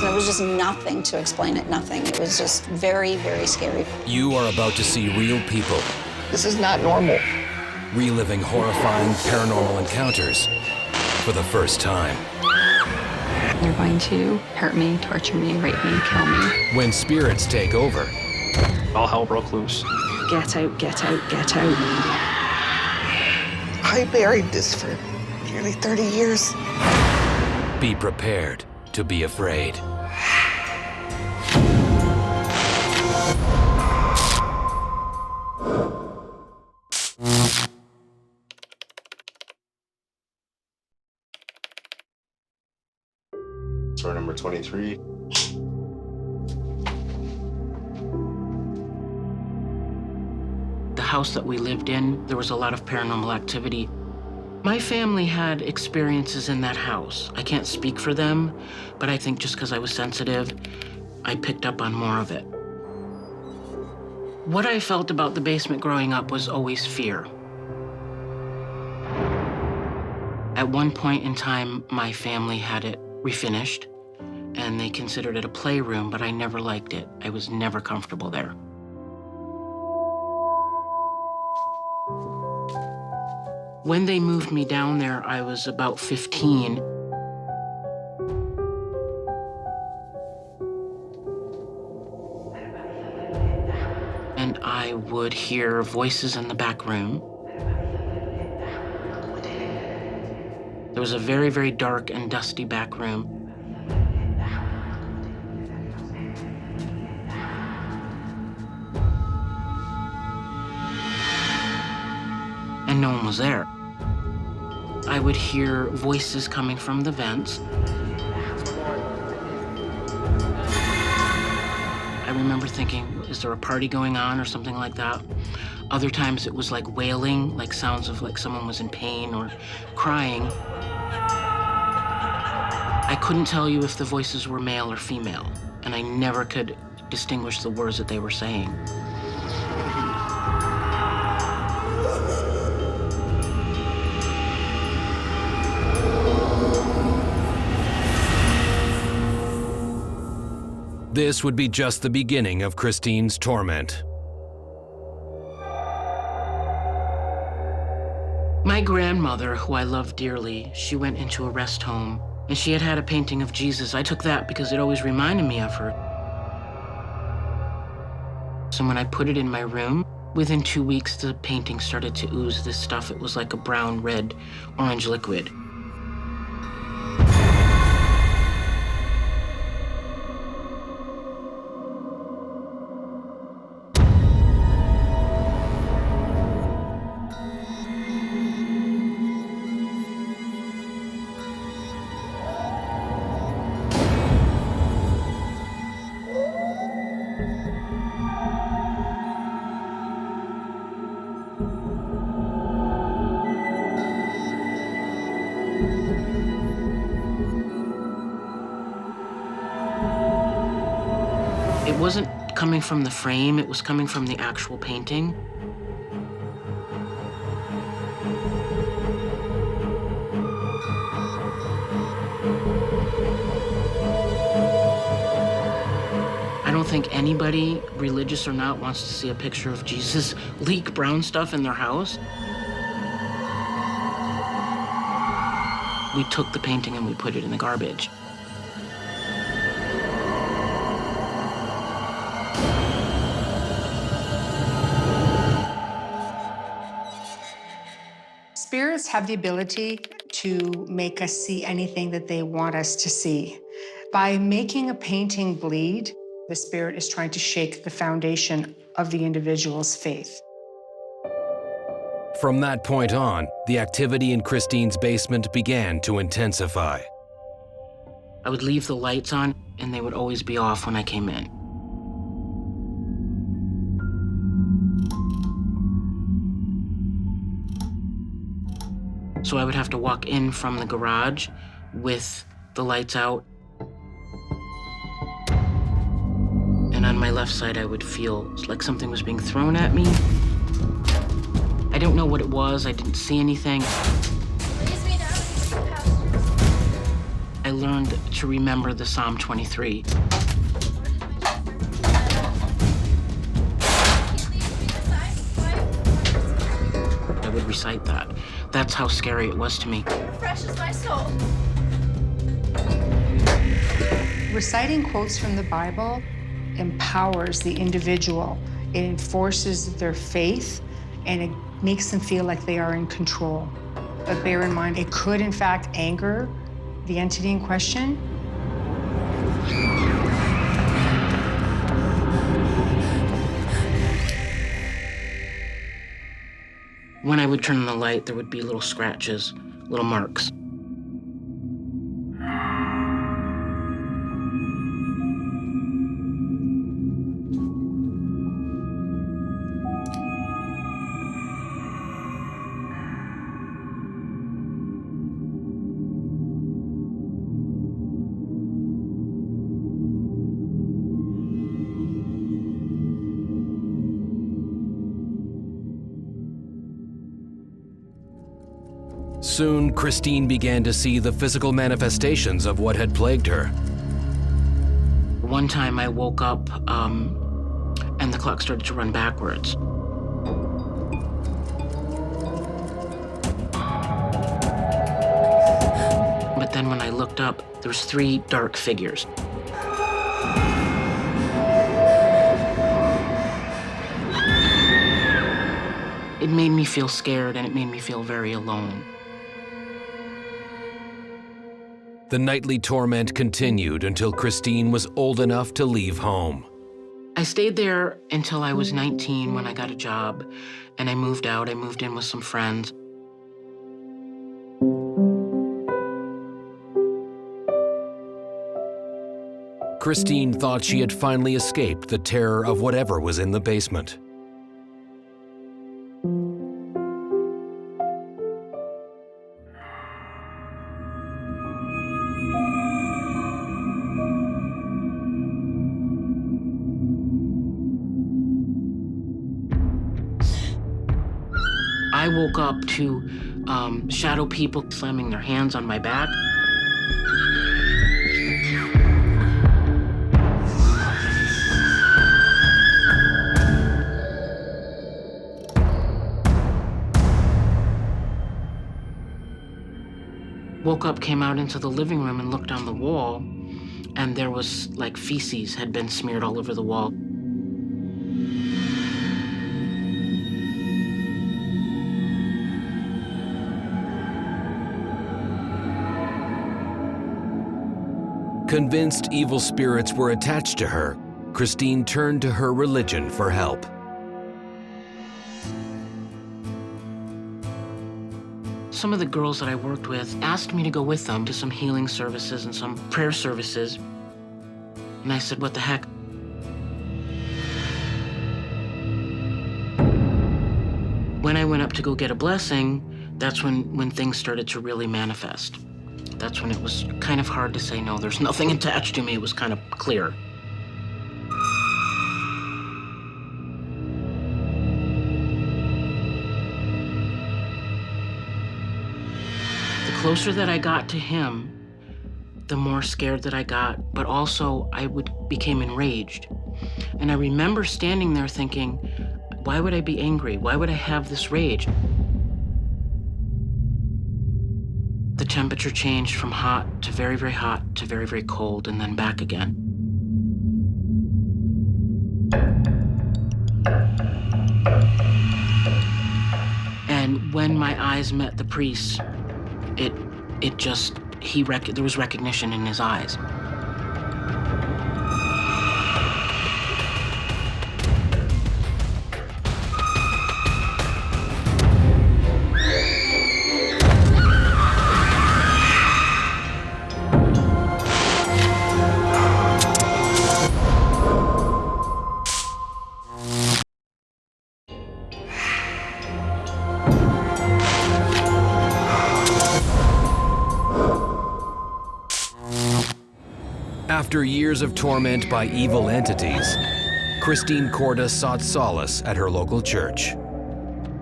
There was just nothing to explain it, nothing. It was just very, very scary. You are about to see real people. This is not normal. Reliving horrifying paranormal encounters for the first time. They're going to hurt me, torture me, rape me, kill me. When spirits take over. All hell broke loose. Get out, get out, get out. I buried this for nearly 30 years. Be prepared to be afraid. Story number 23. The house that we lived in, there was a lot of paranormal activity. My family had experiences in that house. I can't speak for them, but I think just because I was sensitive, I picked up on more of it. What I felt about the basement growing up was always fear. At one point in time, my family had it refinished, and they considered it a playroom, but I never liked it. I was never comfortable there. When they moved me down there, I was about 15. And I would hear voices in the back room. There was a very, very dark and dusty back room. And no one was there. I would hear voices coming from the vents. I remember thinking, is there a party going on or something like that? Other times it was like wailing, like sounds of like someone was in pain or crying. I couldn't tell you if the voices were male or female, and I never could distinguish the words that they were saying. This would be just the beginning of Christine's torment. My grandmother, who I love dearly, she went into a rest home, and she had had a painting of Jesus. I took that because it always reminded me of her. So when I put it in my room, within 2 weeks, the painting started to ooze this stuff. It was like a brown, red, orange liquid. It wasn't coming from the frame, it was coming from the actual painting. I don't think anybody, religious or not, wants to see a picture of Jesus leak brown stuff in their house. We took the painting and we put it in the garbage. Spirits have the ability to make us see anything that they want us to see. By making a painting bleed, the spirit is trying to shake the foundation of the individual's faith. From that point on, the activity in Christine's basement began to intensify. I would leave the lights on, and they would always be off when I came in. So I would have to walk in from the garage with the lights out. And on my left side, I would feel like something was being thrown at me. I don't know what it was. I didn't see anything. I learned to remember the Psalm 23. I would recite that. That's how scary it was to me. Fresh is my soul. Reciting quotes from the Bible empowers the individual. It enforces their faith, and it makes them feel like they are in control. But bear in mind, it could, in fact, anger the entity in question. When I would turn on the light, there would be little scratches, little marks. Soon, Christine began to see the physical manifestations of what had plagued her. One time I woke up and the clock started to run backwards. But then when I looked up, there was 3 dark figures. It made me feel scared, and it made me feel very alone. The nightly torment continued until Christine was old enough to leave home. I stayed there until I was 19 when I got a job, and I moved out. I moved in with some friends. Christine thought she had finally escaped the terror of whatever was in the basement. I woke up to shadow people slamming their hands on my back. Woke up, came out into the living room and looked on the wall, and there was like feces had been smeared all over the wall. Convinced evil spirits were attached to her, Christine turned to her religion for help. Some of the girls that I worked with asked me to go with them to some healing services and some prayer services. And I said, what the heck? When I went up to go get a blessing, that's when things started to really manifest. That's when it was kind of hard to say no. There's nothing attached to me. It was kind of clear. The closer that I got to him, the more scared that I got, but also I became enraged. And I remember standing there thinking, why would I be angry? Why would I have this rage? The temperature changed from hot to very, very hot to very, very cold, and then back again. And when my eyes met the priest, there was recognition in his eyes. After years of torment by evil entities, Christine Corda sought solace at her local church.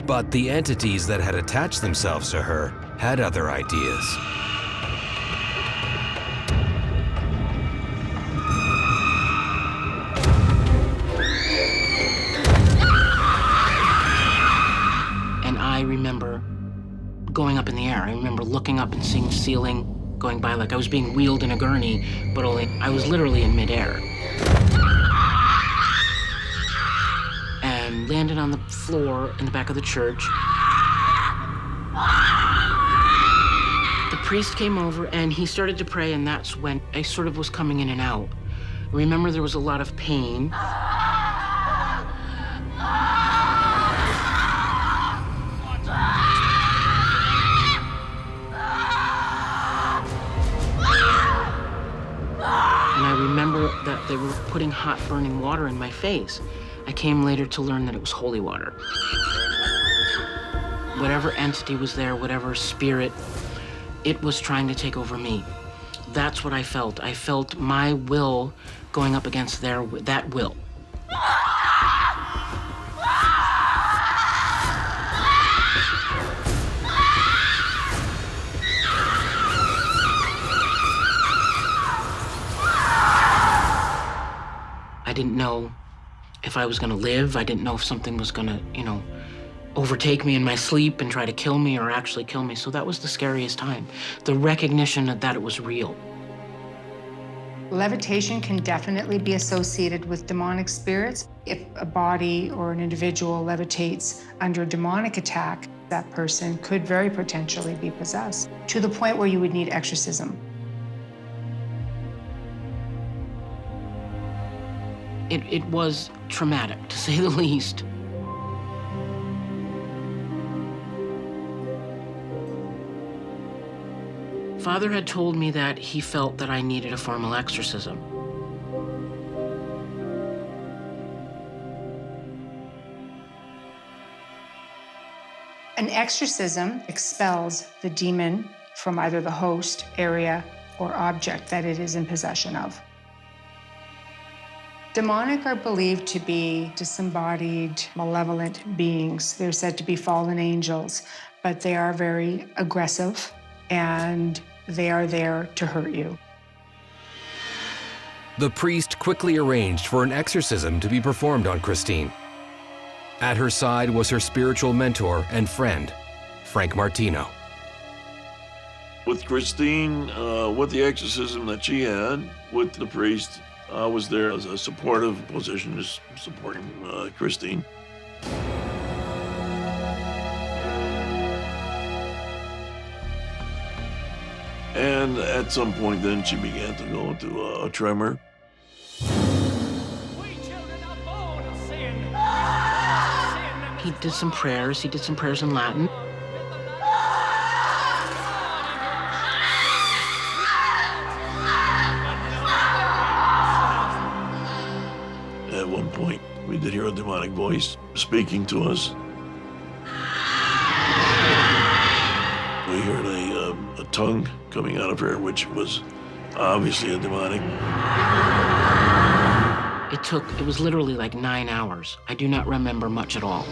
But the entities that had attached themselves to her had other ideas. looking up and seeing the ceiling going by like I was being wheeled in a gurney, but only I was literally in midair. And landed on the floor in the back of the church. The priest came over and he started to pray, and that's when I sort of was coming in and out. Remember, there was a lot of pain. And I remember that they were putting hot burning water in my face. I came later to learn that it was holy water. Whatever entity was there, whatever spirit, it was trying to take over me. That's what I felt. I felt my will going up against that will. I didn't know if I was gonna live. I didn't know if something was gonna, overtake me in my sleep and try to kill me or actually kill me. So that was the scariest time. The recognition that it was real. Levitation can definitely be associated with demonic spirits. If a body or an individual levitates under demonic attack, that person could very potentially be possessed, to the point where you would need exorcism. It was traumatic, to say the least. Father had told me that he felt that I needed a formal exorcism. An exorcism expels the demon from either the host, area, or object that it is in possession of. Demonic are believed to be disembodied, malevolent beings. They're said to be fallen angels, but they are very aggressive and they are there to hurt you. The priest quickly arranged for an exorcism to be performed on Christine. At her side was her spiritual mentor and friend, Frank Martino. With Christine, with the exorcism that she had, with the priest, I was there as a supportive position, just supporting Christine. And at some point then she began to go into a tremor. He did some prayers. He did some prayers in Latin. At one point, we did hear a demonic voice speaking to us. We heard a tongue coming out of her, which was obviously a demonic. It was literally like 9 hours. I do not remember much at all.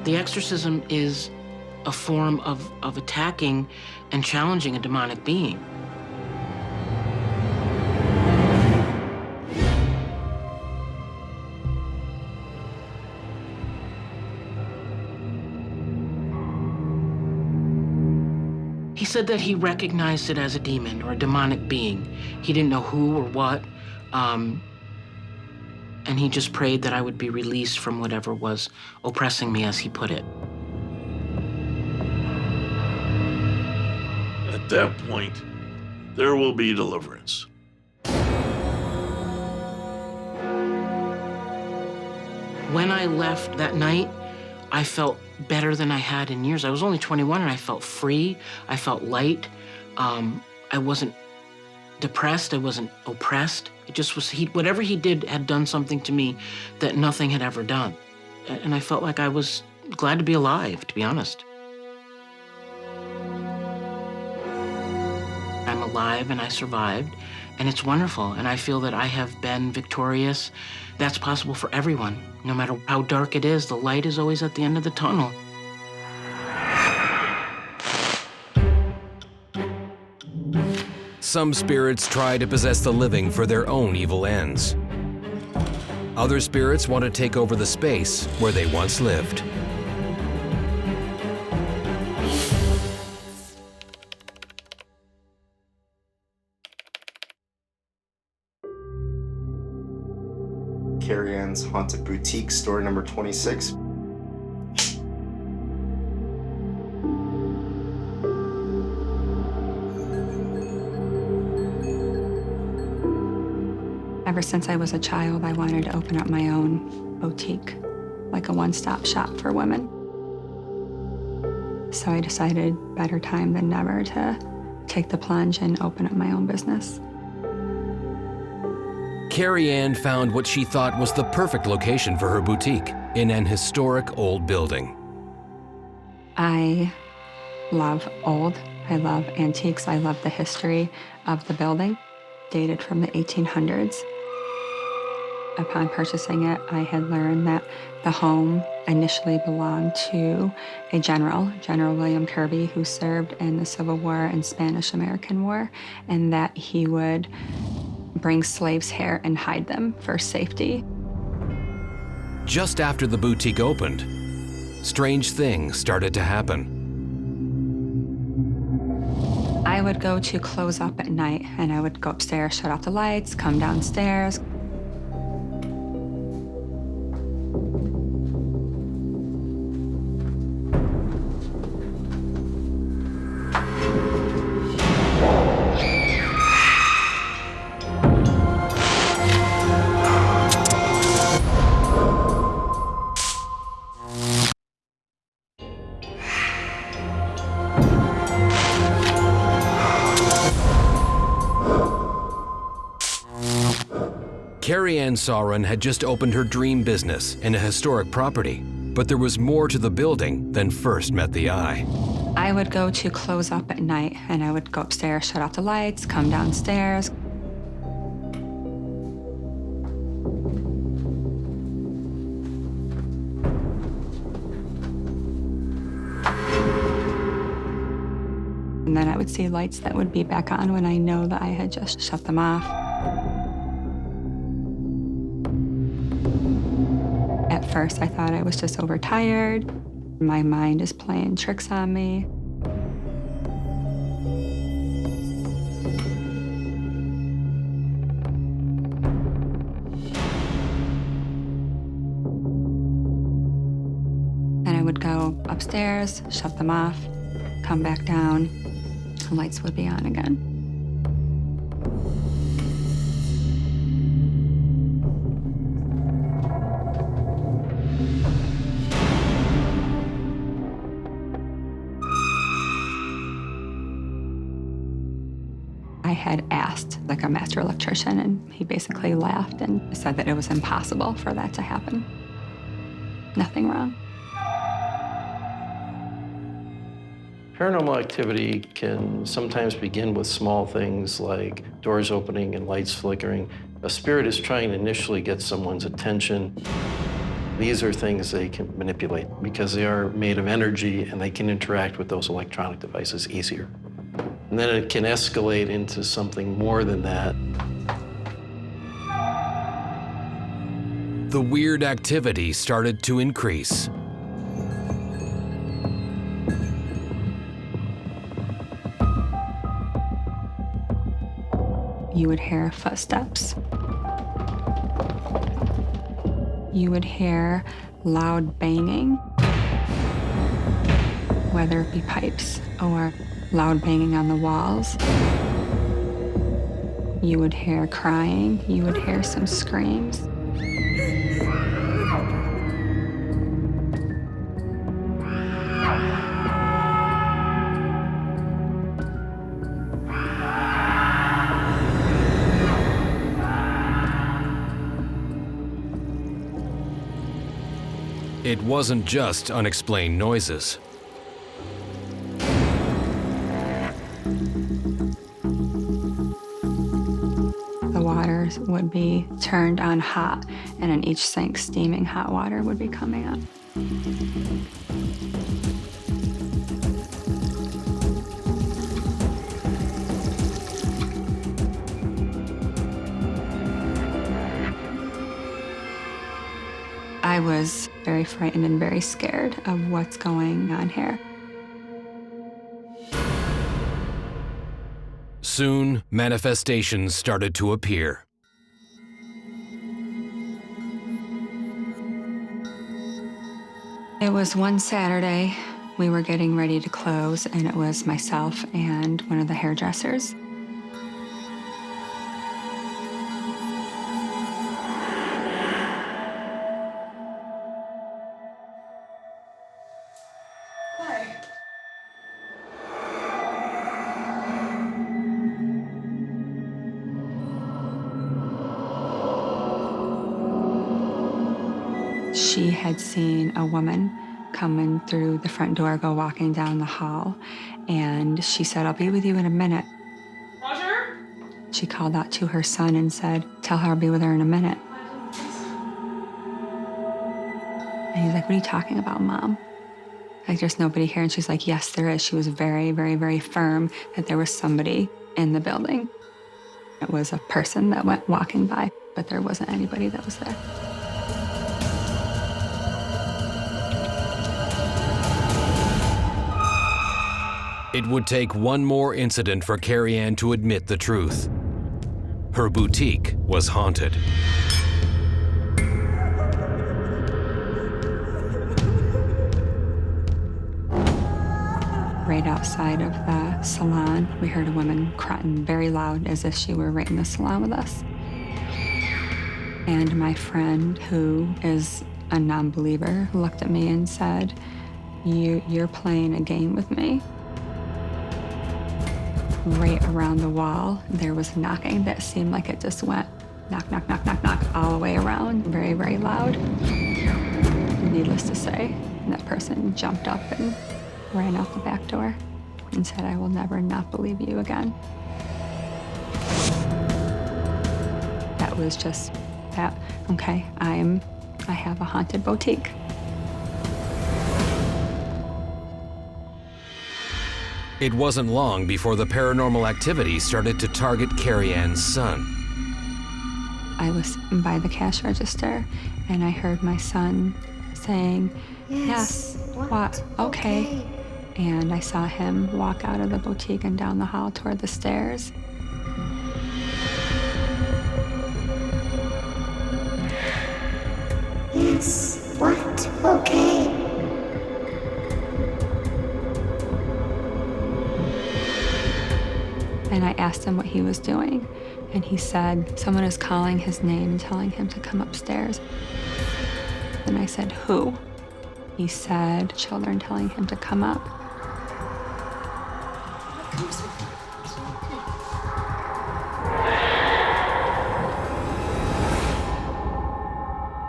The exorcism is a form of attacking and challenging a demonic being. He said that he recognized it as a demon or a demonic being. He didn't know who or what, and he just prayed that I would be released from whatever was oppressing me, as he put it. At that point, there will be deliverance. When I left that night, I felt better than I had in years. I was only 21 and I felt free. I felt light. I wasn't depressed. I wasn't oppressed. It just was, whatever he did had done something to me that nothing had ever done. And I felt like I was glad to be alive, to be honest. I'm alive and I survived, and it's wonderful. And I feel that I have been victorious. That's possible for everyone. No matter how dark it is, the light is always at the end of the tunnel. Some spirits try to possess the living for their own evil ends. Other spirits want to take over the space where they once lived. Carrie Ann's Haunted Boutique, store number 26. Ever since I was a child, I wanted to open up my own boutique, like a one-stop shop for women. So I decided better time than never to take the plunge and open up my own business. Carrie Ann found what she thought was the perfect location for her boutique in an historic old building. I love old, I love antiques, I love the history of the building, dated from the 1800s. Upon purchasing it, I had learned that the home initially belonged to a general, General William Kirby, who served in the Civil War and Spanish-American War, and that he would bring slaves here and hide them for safety. Just after the boutique opened, strange things started to happen. I would go to close up at night, and I would go upstairs, shut off the lights, come downstairs. Carrie Ann Sauron had just opened her dream business in a historic property, but there was more to the building than first met the eye. I would go to close up at night, and I would go upstairs, shut off the lights, come downstairs. And then I would see lights that would be back on when I know that I had just shut them off. At first, I thought I was just overtired. My mind is playing tricks on me. And I would go upstairs, shut them off, come back down, the lights would be on again. I had asked like a master electrician, and he basically laughed and said that it was impossible for that to happen. Nothing wrong. Paranormal activity can sometimes begin with small things like doors opening and lights flickering. A spirit is trying to initially get someone's attention. These are things they can manipulate because they are made of energy and they can interact with those electronic devices easier. And then it can escalate into something more than that. The weird activity started to increase. You would hear footsteps. You would hear loud banging, whether it be pipes or loud banging on the walls. You would hear crying. You would hear some screams. It wasn't just unexplained noises. The waters would be turned on hot, and in each sink, steaming hot water would be coming up. was very frightened and very scared of what's going on here. Soon, manifestations started to appear. It was one Saturday. We were getting ready to close, and it was myself and one of the hairdressers. She had seen a woman coming through the front door, go walking down the hall, and she said, "I'll be with you in a minute." Roger? She called out to her son and said, "Tell her I'll be with her in a minute." And he's like, "What are you talking about, Mom? Like, there's nobody here." And she's like, "Yes, there is." She was very, very, very firm that there was somebody in the building. It was a person that went walking by, but there wasn't anybody that was there. It would take one more incident for Carrie Ann to admit the truth. Her boutique was haunted. Right outside of the salon, we heard a woman crying very loud as if she were right in the salon with us. And my friend, who is a non-believer, looked at me and said, "You're playing a game with me." Right around the wall, there was knocking that seemed like it just went knock, knock, knock, knock, knock all the way around, very, very loud. Needless to say, that person jumped up and ran out the back door and said, "I will never not believe you again." That was just that, okay, I have a haunted boutique. It wasn't long before the paranormal activity started to target Carrie Ann's son. I was by the cash register, and I heard my son saying, "Yes, what? Okay." And I saw him walk out of the boutique and down the hall toward the stairs. Yes, what? Okay. And I asked him what he was doing, and he said, "Someone is calling his name and telling him to come upstairs." And I said, "Who?" He said, "Children telling him to come up."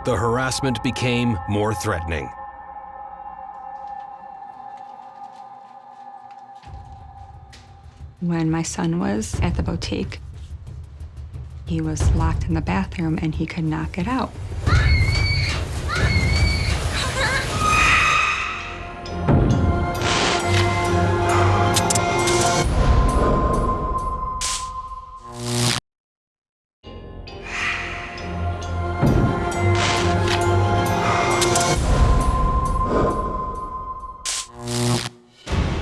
The harassment became more threatening. When my son was at the boutique, he was locked in the bathroom and he could not get out.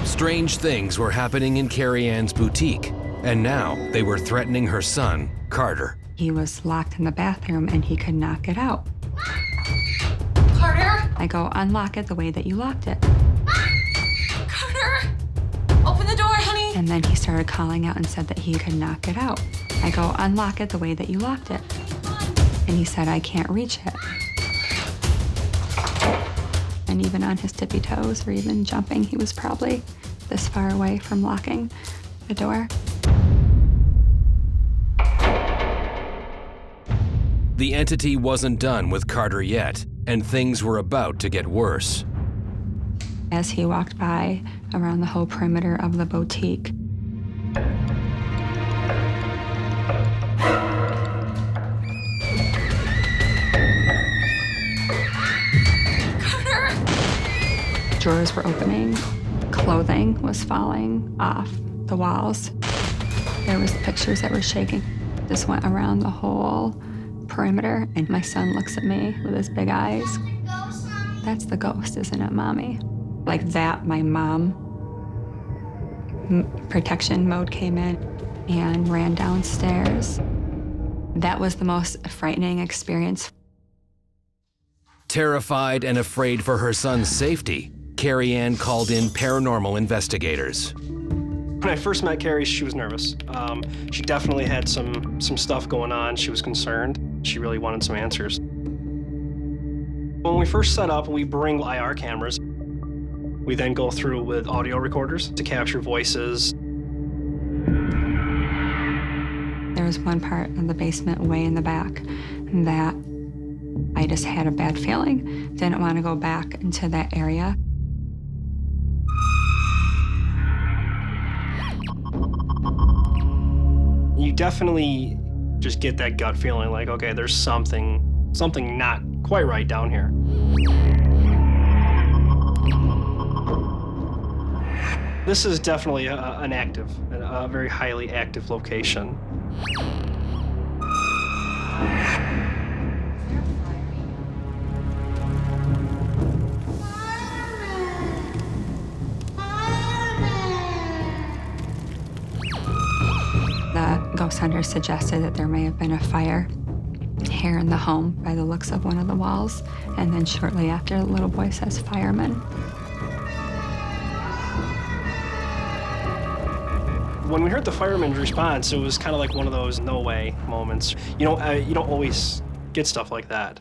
Strange things were happening in Carrie Ann's boutique, and now they were threatening her son, Carter. He was locked in the bathroom and he could not get out. Carter? I go, "Unlock it the way that you locked it." Carter? Open the door, honey. And then he started calling out and said that he could not get out. I go, "Unlock it the way that you locked it." And he said, "I can't reach it." And even on his tippy toes or even jumping, he was probably this far away from locking the door. The entity wasn't done with Carter yet, and things were about to get worse. As he walked by around the whole perimeter of the boutique, drawers were opening, clothing was falling off the walls. There was pictures that were shaking. This went around the whole perimeter, and my son looks at me with his big eyes. that's the ghost, isn't it, Mommy? Like that, my mom, protection mode came in and ran downstairs. That was the most frightening experience. Terrified and afraid for her son's safety, Carrie Ann called in paranormal investigators. When I first met Carrie, she was nervous. She definitely had some stuff going on. She was concerned. She really wanted some answers. When we first set up, we bring IR cameras. We then go through with audio recorders to capture voices. There was one part of the basement way in the back that I just had a bad feeling. Didn't want to go back into that area. You definitely just get that gut feeling like, okay, there's something not quite right down here. This is definitely a very highly active location. The ghost hunter suggested that there may have been a fire here in the home by the looks of one of the walls. And then shortly after, the little boy says, "Fireman." When we heard the fireman's response, it was kind of like one of those no way moments. You don't always get stuff like that.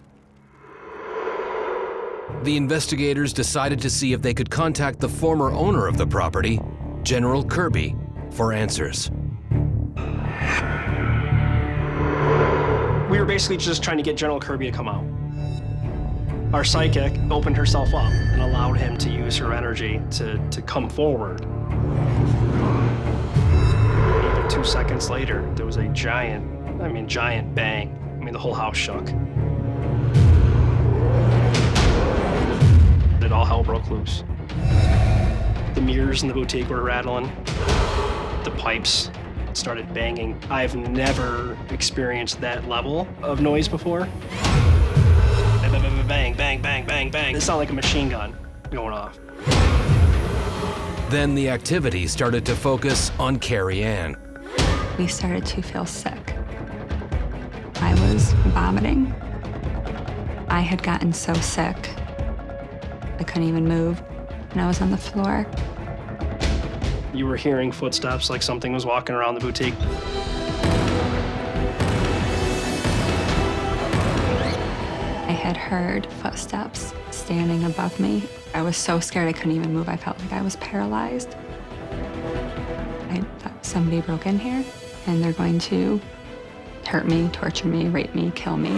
The investigators decided to see if they could contact the former owner of the property, General Kirby, for answers. We were basically just trying to get General Kirby to come out. Our psychic opened herself up and allowed him to use her energy to come forward. Even 2 seconds later, there was a giant bang. The whole house shook. It all hell broke loose. The mirrors in the boutique were rattling. The pipes started banging. I've never experienced that level of noise before. Bang, bang, bang, bang, bang. It sounded like a machine gun going off. Then the activity started to focus on Carrie Ann. We started to feel sick. I was vomiting. I had gotten so sick, I couldn't even move, and I was on the floor. You were hearing footsteps like something was walking around the boutique. I had heard footsteps standing above me. I was so scared I couldn't even move. I felt like I was paralyzed. I thought somebody broke in here and they're going to hurt me, torture me, rape me, kill me.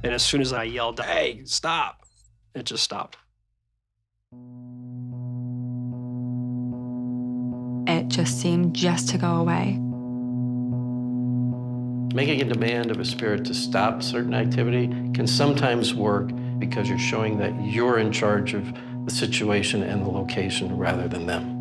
And as soon as I yelled, "Hey, stop," it just stopped. It just seemed just to go away. Making a demand of a spirit to stop certain activity can sometimes work because you're showing that you're in charge of the situation and the location rather than them.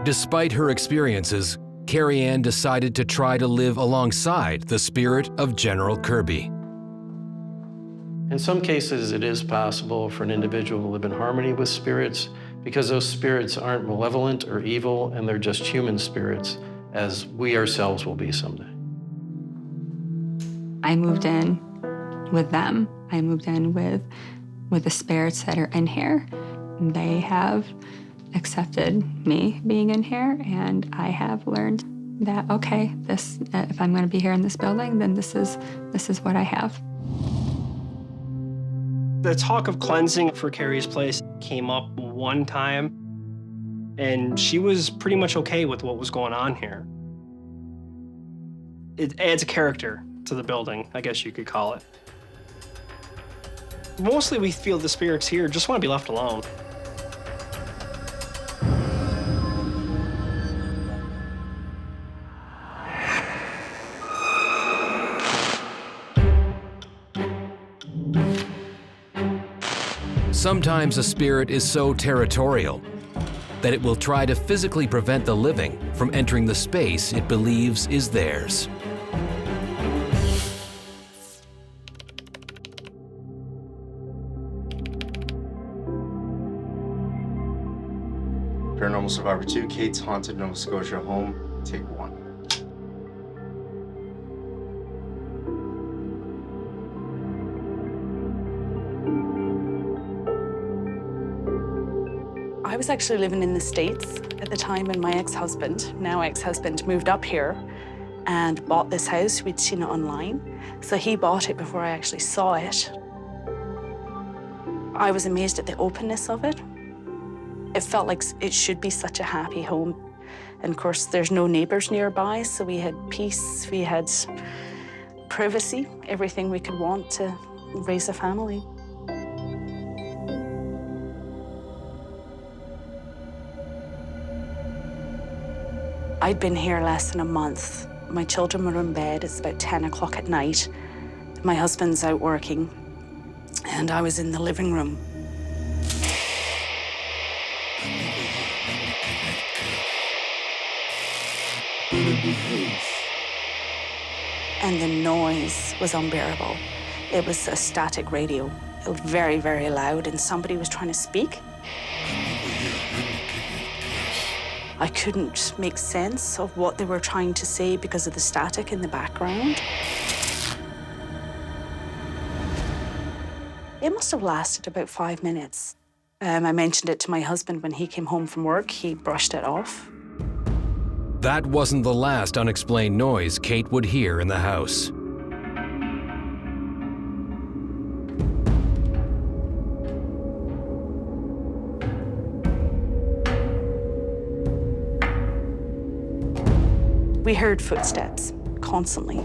Despite her experiences, Carrie Ann decided to try to live alongside the spirit of General Kirby. In some cases, it is possible for an individual to live in harmony with spirits because those spirits aren't malevolent or evil, and they're just human spirits, as we ourselves will be someday. I moved in with them. I moved in with the spirits that are in here. They have accepted me being in here, and I have learned that, okay, if I'm going to be here in this building, then this is what I have. The talk of cleansing for Carrie's place came up one time, and she was pretty much okay with what was going on here. It adds a character to the building, I guess you could call it. Mostly we feel the spirits here just want to be left alone. Sometimes a spirit is so territorial that it will try to physically prevent the living from entering the space it believes is theirs. Paranormal Survivor 2, Kate's Haunted Nova Scotia Home, take 1. I was actually living in the States at the time, and my ex-husband, now ex-husband, moved up here and bought this house. We'd seen it online. So he bought it before I actually saw it. I was amazed at the openness of it. It felt like it should be such a happy home. And of course, there's no neighbors nearby, so we had peace, we had privacy, everything we could want to raise a family. I'd been here less than a month. My children were in bed. It's about 10 o'clock at night. My husband's out working, and I was in the living room. And the noise was unbearable. It was a static radio. It was very, very loud, and somebody was trying to speak. I couldn't make sense of what they were trying to say because of the static in the background. It must have lasted about 5 minutes. I mentioned it to my husband when he came home from work. He brushed it off. That wasn't the last unexplained noise Kate would hear in the house. We heard footsteps constantly.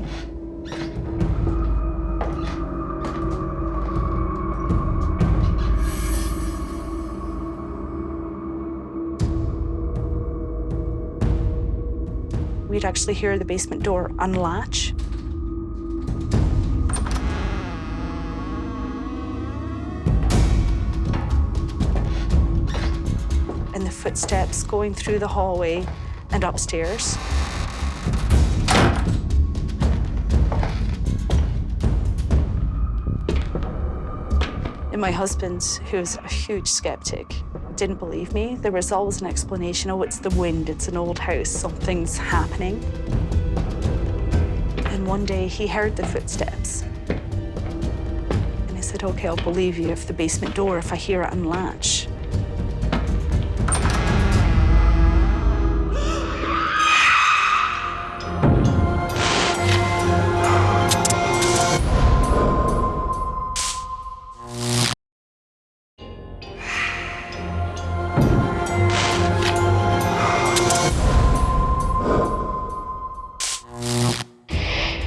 We'd actually hear the basement door unlatch. And the footsteps going through the hallway and upstairs. And my husband, who's a huge skeptic, didn't believe me. There was always an explanation. Oh, it's the wind, it's an old house, something's happening. And one day he heard the footsteps. And I said, okay, I'll believe you if the basement door, if I hear it unlatch.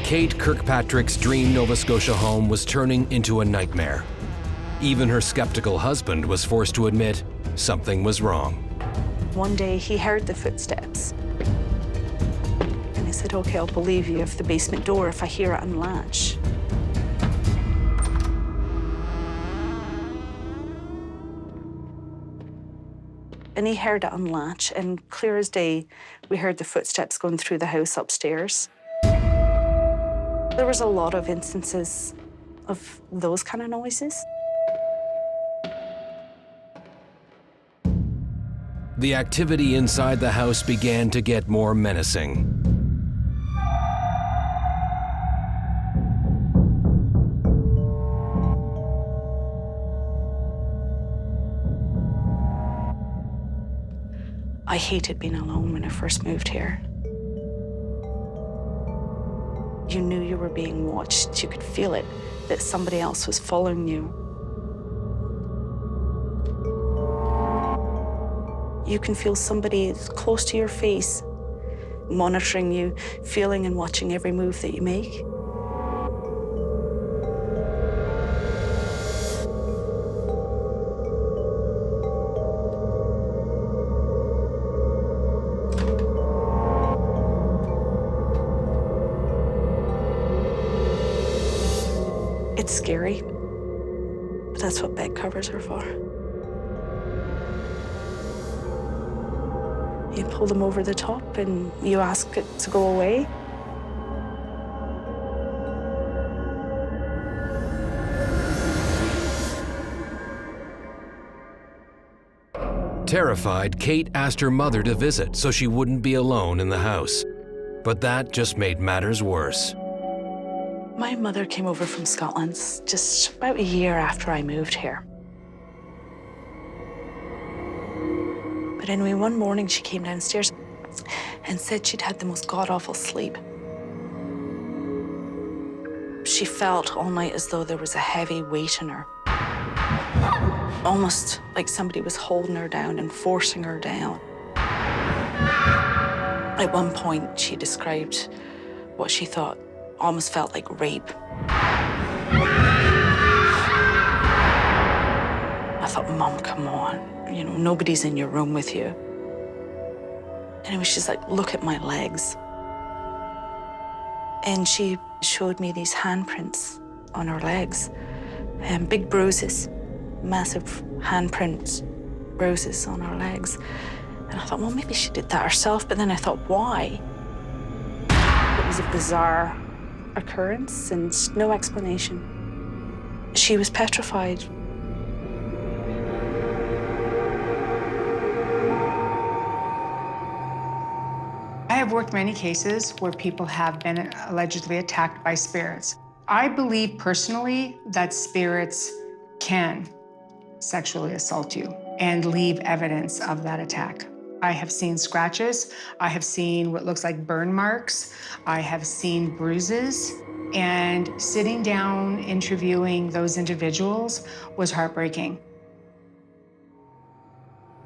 Kate Kirkpatrick's dream Nova Scotia home was turning into a nightmare. Even her skeptical husband was forced to admit something was wrong. One day he heard the footsteps. And I said, okay, I'll believe you if the basement door, if I hear it unlatch. And he heard it unlatch, and clear as day, we heard the footsteps going through the house upstairs. There was a lot of instances of those kind of noises. The activity inside the house began to get more menacing. I hated being alone when I first moved here. You knew you were being watched. You could feel it, that somebody else was following you. You can feel somebody close to your face, monitoring you, feeling and watching every move that you make. It's scary, but that's what bed covers are for. You pull them over the top and you ask it to go away. Terrified, Kate asked her mother to visit so she wouldn't be alone in the house. But that just made matters worse. My mother came over from Scotland just about a year after I moved here. But anyway, one morning she came downstairs and said she'd had the most god-awful sleep. She felt all night as though there was a heavy weight on her. Almost like somebody was holding her down and forcing her down. At one point, she described what she thought almost felt like rape. I thought, Mom, come on. You know, nobody's in your room with you. Anyway, she's like, look at my legs. And she showed me these handprints on her legs, and big bruises, massive handprints, bruises on her legs. And I thought, well, maybe she did that herself, but then I thought, why? It was a bizarre occurrence and no explanation. She was petrified. I have worked many cases where people have been allegedly attacked by spirits. I believe personally that spirits can sexually assault you and leave evidence of that attack. I have seen scratches. I have seen what looks like burn marks. I have seen bruises. And sitting down, interviewing those individuals was heartbreaking.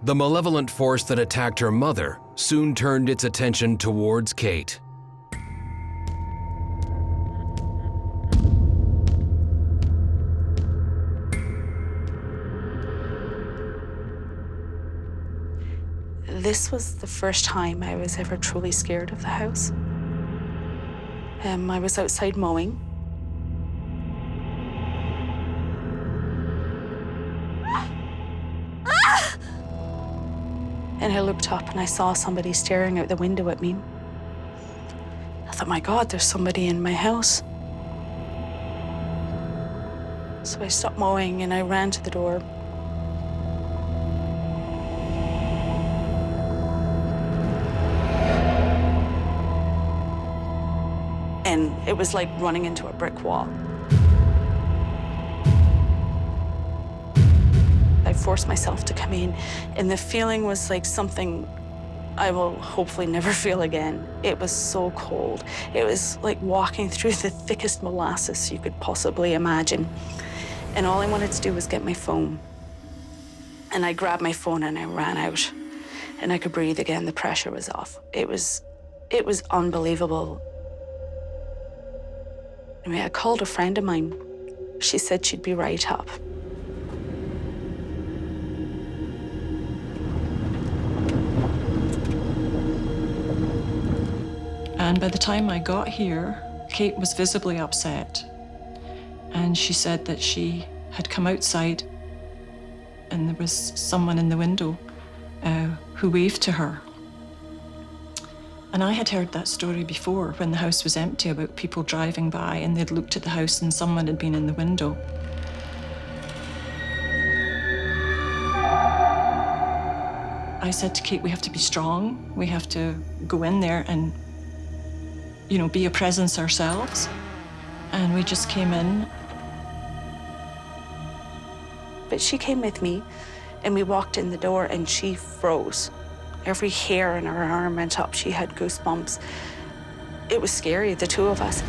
The malevolent force that attacked her mother soon turned its attention towards Kate. This was the first time I was ever truly scared of the house. I was outside mowing. And I looked up and I saw somebody staring out the window at me. I thought, my God, there's somebody in my house. So I stopped mowing and I ran to the door. And it was like running into a brick wall. I forced myself to come in, and the feeling was like something I will hopefully never feel again. It was so cold. It was like walking through the thickest molasses you could possibly imagine. And all I wanted to do was get my phone. And I grabbed my phone and I ran out. And I could breathe again. The pressure was off. It was unbelievable. Anyway, I called a friend of mine. She said she'd be right up. And by the time I got here, Kate was visibly upset. And she said that she had come outside and there was someone in the window who waved to her. And I had heard that story before when the house was empty, about people driving by and they'd looked at the house and someone had been in the window. I said to Kate, we have to be strong. We have to go in there and, you know, be a presence ourselves. And we just came in. But she came with me and we walked in the door and she froze. Every hair in her arm went up. She had goosebumps. It was scary, the two of us.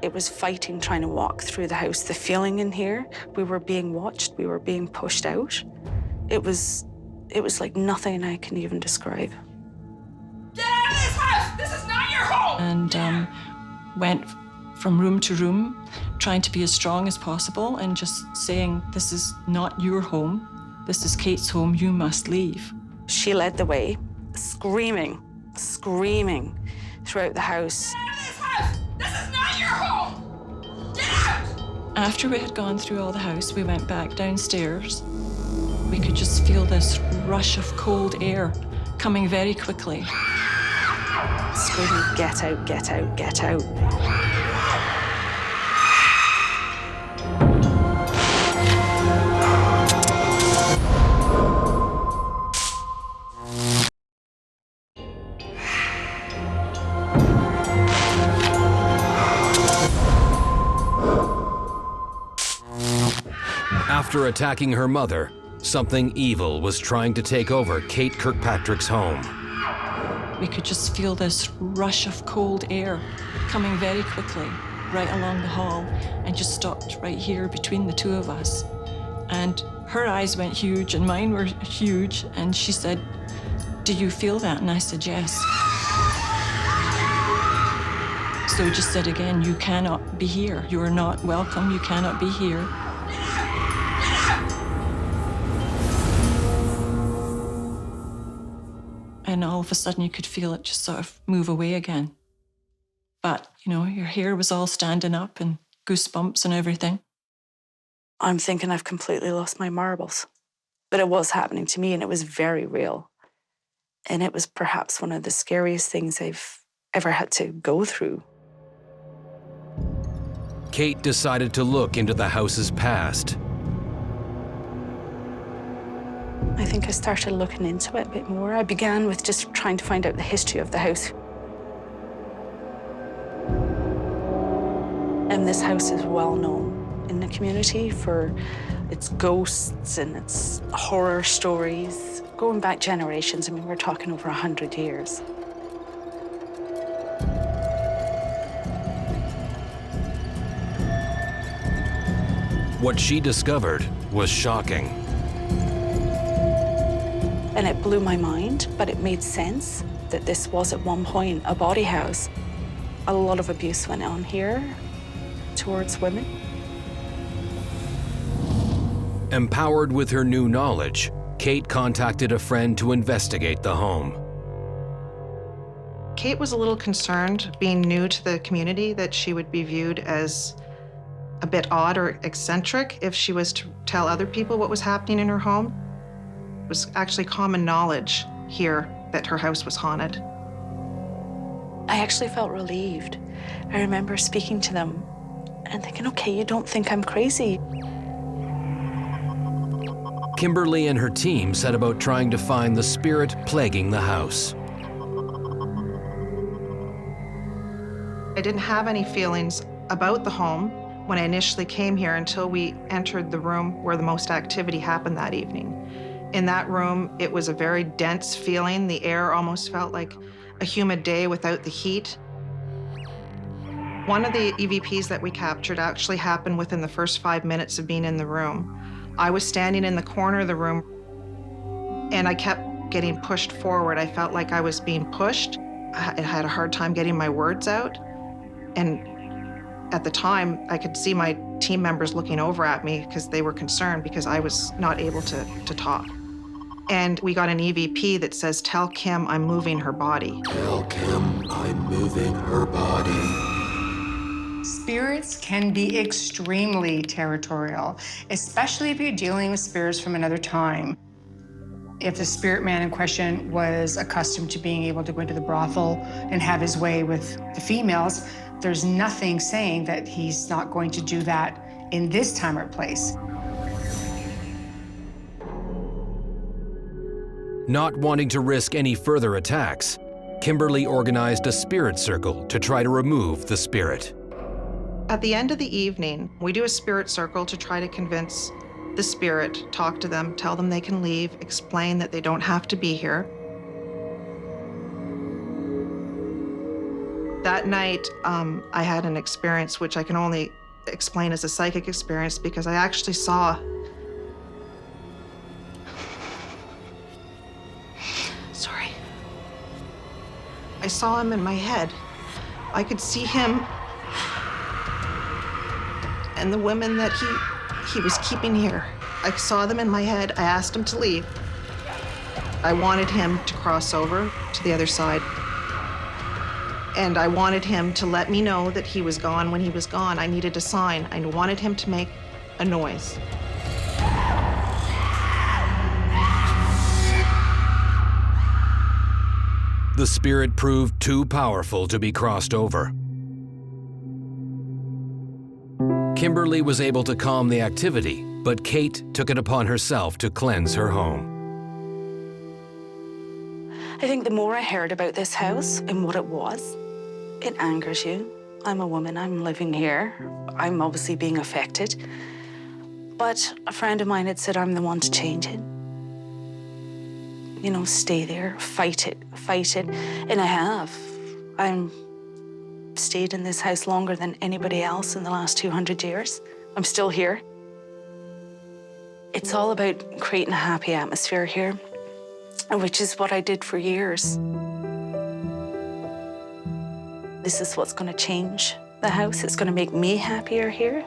It was fighting, trying to walk through the house. The feeling in here, we were being watched, we were being pushed out. It was like nothing I can even describe. Get out of this house! This is not your home! And went from room to room, trying to be as strong as possible and just saying, this is not your home. This is Kate's home, you must leave. She led the way, screaming throughout the house. Get out of this house! This is not your home! Get out! After we had gone through all the house, we went back downstairs. We could just feel this rush of cold air coming very quickly. Screaming, get out, get out, get out. After attacking her mother, something evil was trying to take over Kate Kirkpatrick's home. We could just feel this rush of cold air coming very quickly right along the hall and just stopped right here between the two of us. And her eyes went huge and mine were huge, and she said, "Do you feel that?" And I said, "Yes." So we just said again, "You cannot be here. You are not welcome. You cannot be here." And all of a sudden you could feel it just sort of move away again. But, you know, your hair was all standing up and goosebumps and everything. I'm thinking I've completely lost my marbles. But it was happening to me, and it was very real. And it was perhaps one of the scariest things I've ever had to go through. Kate decided to look into the house's past. I think I started looking into it a bit more. I began with just trying to find out the history of the house. And this house is well known in the community for its ghosts and its horror stories. Going back generations, I mean, we're talking over 100 years. What she discovered was shocking. And it blew my mind, but it made sense that this was at one point a body house. A lot of abuse went on here towards women. Empowered with her new knowledge, Kate contacted a friend to investigate the home. Kate was a little concerned, being new to the community, that she would be viewed as a bit odd or eccentric if she was to tell other people what was happening in her home. It was actually common knowledge here that her house was haunted. I actually felt relieved. I remember speaking to them and thinking, okay, you don't think I'm crazy. Kimberly and her team set about trying to find the spirit plaguing the house. I didn't have any feelings about the home when I initially came here until we entered the room where the most activity happened that evening. In that room, it was a very dense feeling. The air almost felt like a humid day without the heat. One of the EVPs that we captured actually happened within the first 5 minutes of being in the room. I was standing in the corner of the room, and I kept getting pushed forward. I felt like I was being pushed. I had a hard time getting my words out. And at the time, I could see my team members looking over at me because they were concerned because I was not able to talk. And we got an EVP that says, "Tell Kim I'm moving her body." Tell Kim I'm moving her body. Spirits can be extremely territorial, especially if you're dealing with spirits from another time. If the spirit man in question was accustomed to being able to go into the brothel and have his way with the females, there's nothing saying that he's not going to do that in this time or place. Not wanting to risk any further attacks, Kimberly organized a spirit circle to try to remove the spirit. At the end of the evening, we do a spirit circle to try to convince the spirit, talk to them, tell them they can leave, explain that they don't have to be here. That night, I had an experience which I can only explain as a psychic experience because I actually saw I saw him in my head. I could see him and the women that he was keeping here. I saw them in my head. I asked him to leave. I wanted him to cross over to the other side. And I wanted him to let me know that he was gone when he was gone. I needed a sign. I wanted him to make a noise. the spirit proved too powerful to be crossed over. Kimberly was able to calm the activity, but Kate took it upon herself to cleanse her home. I think the more I heard about this house and what it was, it angers you. I'm a woman, I'm living here. I'm obviously being affected. But a friend of mine had said I'm the one to change it. You know, stay there, fight it, and I have. I'm stayed in this house longer than anybody else in the last 200 years. I'm still here. It's all about creating a happy atmosphere here, which is what I did for years. This is what's going to change the house. It's going to make me happier here,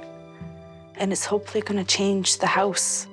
and it's hopefully going to change the house.